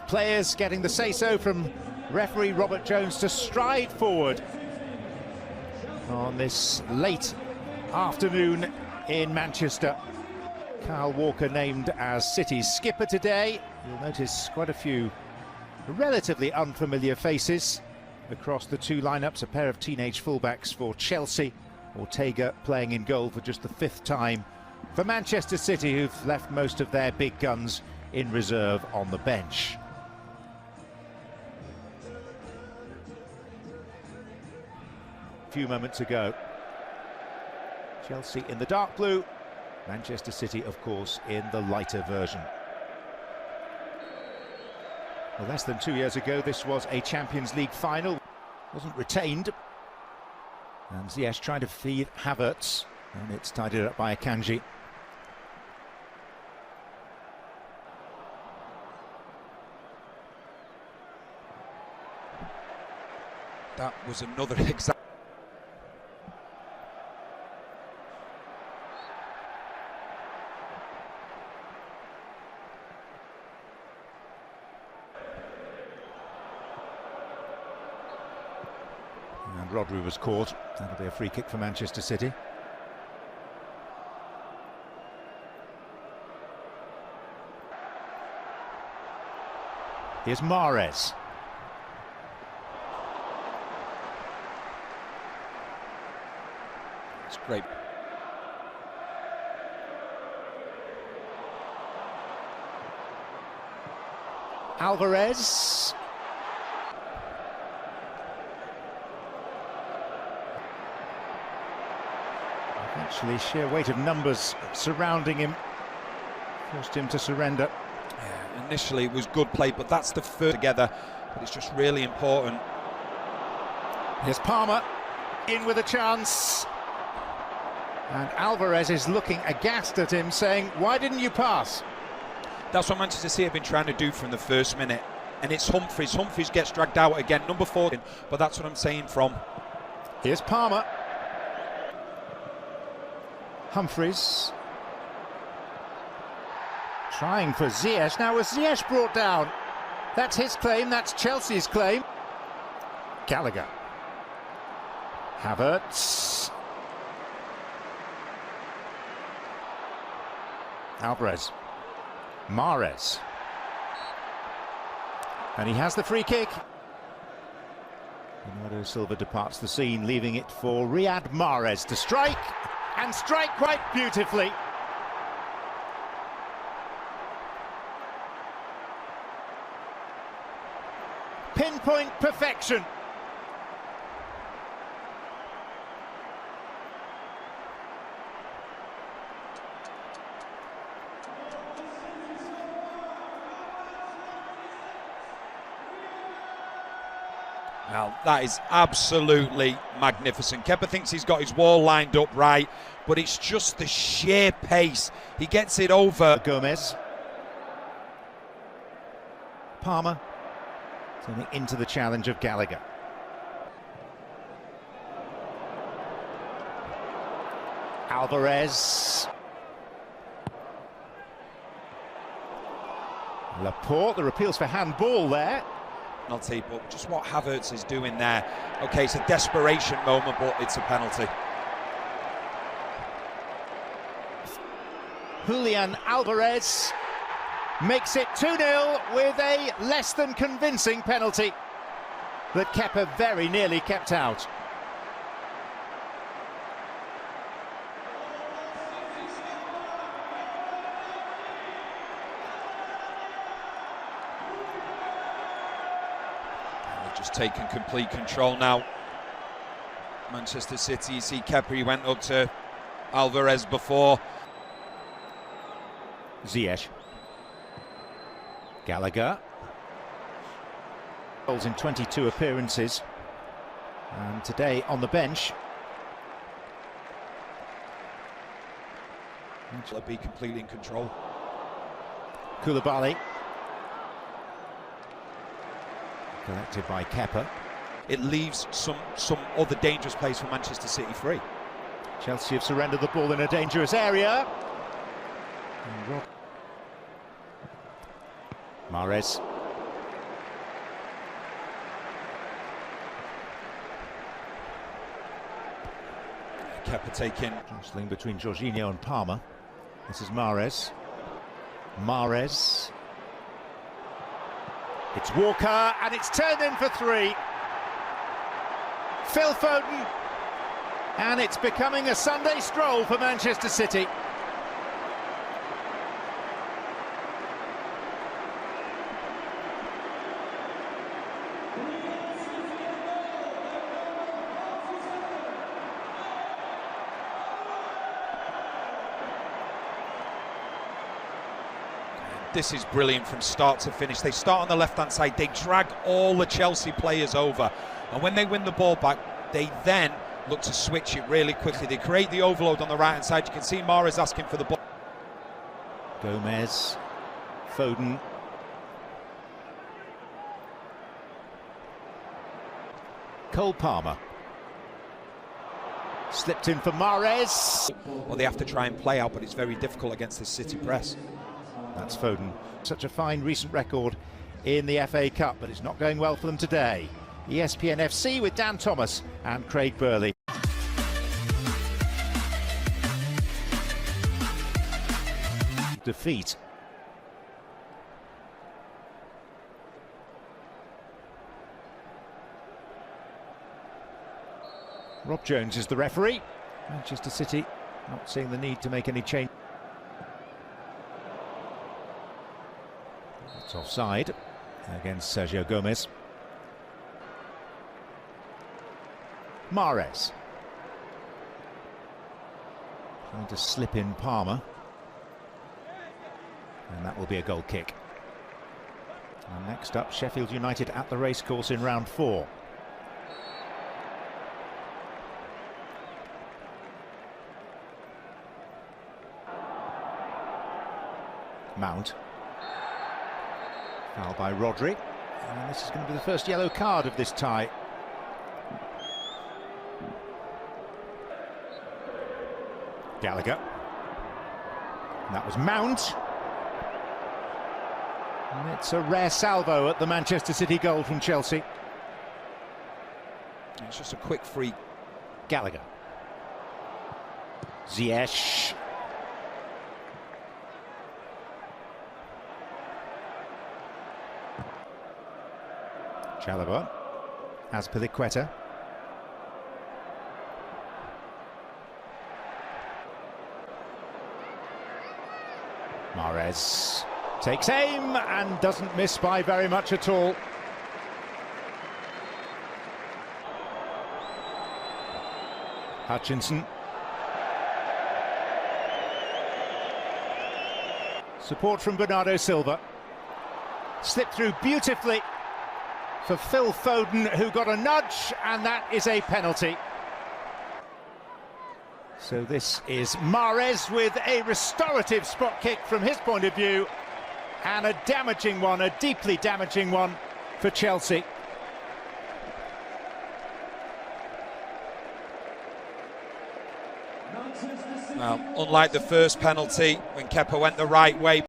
players getting the say-so from referee Robert Jones to stride forward on this late afternoon in Manchester. Kyle Walker named as City's skipper today. You'll notice quite a few relatively unfamiliar faces across the two lineups. A pair of teenage fullbacks for Chelsea. Ortega playing in goal for just the 5th time for Manchester City, who've left most of their big guns in reserve on the bench. A few moments ago, Chelsea in the dark blue, Manchester City, of course, in the lighter version. Well, less than 2 years ago, this was a Champions League final. Wasn't retained. And Ziyech trying to feed Havertz, and it's tidied up by Akanji. That was another example. And Rodri was caught. That'll be a free kick for Manchester City. Here's Mahrez. It's great. Alvarez. Actually, sheer weight of numbers surrounding him forced him to surrender. Yeah, initially it was good play, but that's the first together. But it's just really important. Here's Palmer in with a chance. And Alvarez is looking aghast at him, saying, "Why didn't you pass?" That's what Manchester City have been trying to do from the first minute. And it's Humphries. Humphries gets dragged out again, number 14. But that's what I'm saying from. Here's Palmer. Humphries. Trying for Ziyech. Now was Ziyech brought down? That's his claim, that's Chelsea's claim. Gallagher. Havertz. Alvarez. Mahrez. And he has the free kick. Bernardo Silva departs the scene, leaving it for Riyad Mahrez to strike, and strike quite beautifully. Pinpoint perfection. Now, that is absolutely magnificent. Kepa thinks he's got his wall lined up right, but it's just the sheer pace. He gets it over. Gomez. Palmer turning into the challenge of Gallagher. Alvarez. Laporte, the appeals for handball there. Penalty, but just what Havertz is doing there. Okay, it's a desperation moment, but it's a penalty. Julian Alvarez makes it 2-0 with a less than convincing penalty that Kepa very nearly kept out. Just taking complete control now. Manchester City, you see Kepa, he went up to Alvarez before. Ziyech. Gallagher. Goals in 22 appearances. And today on the bench. Will be completely in control. Koulibaly. Collected by Kepa. It leaves some other dangerous place for Manchester City free. Chelsea have surrendered the ball in a dangerous area. Mahrez. Kepa taking. Jostling between Jorginho and Palmer. This is Mahrez. Mahrez. It's Walker, and it's turned in for 3. Phil Foden. And it's becoming a Sunday stroll for Manchester City. This is brilliant from start to finish. They start on the left-hand side, they drag all the Chelsea players over, and when they win the ball back, they then look to switch it really quickly. They create the overload on the right-hand side. You can see Mahrez asking for the ball. Gomez, Foden. Cole Palmer. Slipped in for Mahrez. Well, they have to try and play out, but it's very difficult against this City press. That's Foden. Such a fine recent record in the FA Cup, but it's not going well for them today. ESPN FC with Dan Thomas and Craig Burley. Defeat. Rob Jones is the referee. Manchester City not seeing the need to make any change. It's offside against Sergio Gomez. Mahrez. Trying to slip in Palmer. And that will be a goal kick. And next up, Sheffield United at the racecourse in round 4. Mount. Foul by Rodri. And this is going to be the first yellow card of this tie. Gallagher. And that was Mount. And it's a rare salvo at the Manchester City goal from Chelsea. It's just a quick free. Gallagher. Ziyech. Chalobah. Azpilicueta. Mahrez takes aim and doesn't miss by very much at all. Hutchinson. Support from Bernardo Silva. Slipped through beautifully for Phil Foden, who got a nudge, and that is a penalty. So this is Mahrez with a restorative spot kick from his point of view, and a damaging one, a deeply damaging one for Chelsea. Well, unlike the first penalty, when Kepa went the right way,